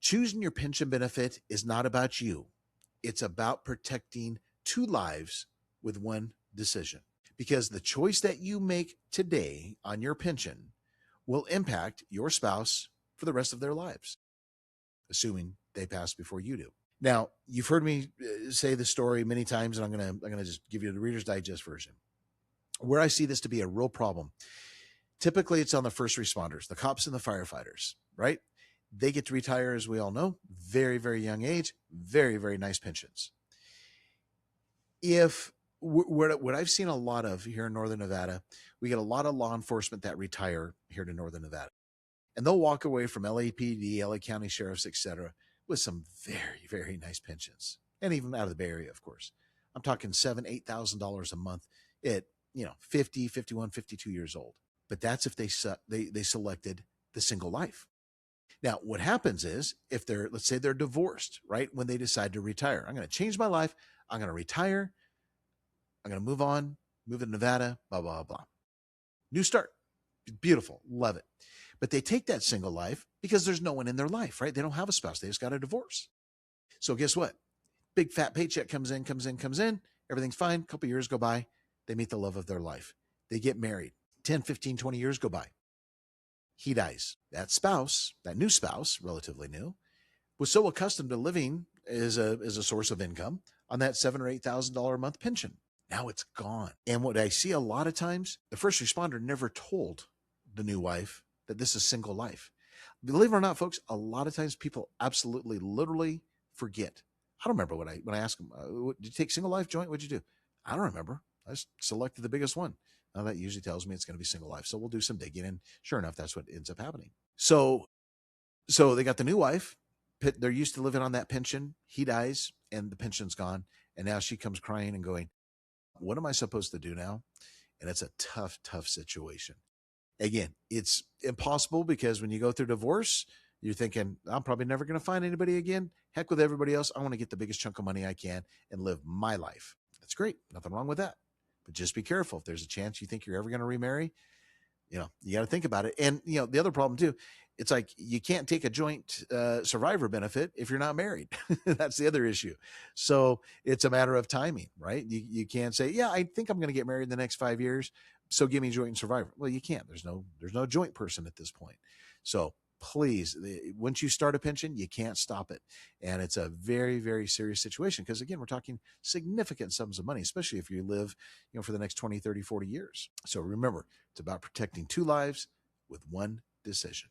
Choosing your pension benefit is not about you. It's about protecting two lives with one decision. Because the choice that you make today on your pension will impact your spouse for the rest of their lives, assuming they pass before you do. Now, you've heard me say this story many times, and I'm gonna just give you the Reader's Digest version. Where I see this to be a real problem, typically it's on the first responders, the cops and the firefighters, right? They get to retire, as we all know, very, very young age, very, very nice pensions. If what I've seen a lot of here in Northern Nevada, we get a lot of law enforcement that retire here to Northern Nevada, and they'll walk away from LAPD, LA County Sheriffs, etc., with some very, very nice pensions, and even out of the Bay Area, of course. I'm talking $7,000-8,000 a month at 50, 51, 52 years old. But that's if they selected the single life. Now, what happens is if let's say they're divorced, right? When they decide to retire, I'm going to change my life. I'm going to retire. I'm going to move on, move to Nevada, blah, blah, blah. New start. Beautiful. Love it. But they take that single life because there's no one in their life, right? They don't have a spouse. They just got a divorce. So guess what? Big fat paycheck comes in. Everything's fine. A couple years go by. They meet the love of their life. They get married. 10, 15, 20 years go by. He dies. That spouse, that new spouse, relatively new, was so accustomed to living as a source of income on that $7,000 or $8,000 a month pension. Now it's gone. And what I see a lot of times, the first responder never told the new wife that this is single life. Believe it or not, folks, a lot of times people absolutely, literally forget. I don't remember when I asked them, did you take single life joint? What'd you do? I don't remember. I just selected the biggest one. Now that usually tells me it's going to be single life. So we'll do some digging, and sure enough, that's what ends up happening. So they got the new wife. They're used to living on that pension. He dies and the pension's gone. And now she comes crying and going, what am I supposed to do now? And it's a tough, tough situation. Again, it's impossible because when you go through divorce, you're thinking, I'm probably never going to find anybody again. Heck with everybody else. I want to get the biggest chunk of money I can and live my life. That's great. Nothing wrong with that. But just be careful. If there's a chance you think you're ever going to remarry, you got to think about it. And, the other problem too, it's like you can't take a joint survivor benefit if you're not married. That's the other issue. So it's a matter of timing, right? You can't say, yeah, I think I'm going to get married in the next 5 years, so give me joint survivor. Well, you can't. There's no joint person at this point. So please, once you start a pension, you can't stop it. And it's a very, very serious situation because, again, we're talking significant sums of money, especially if you live, for the next 20, 30, 40 years. So remember, it's about protecting two lives with one decision.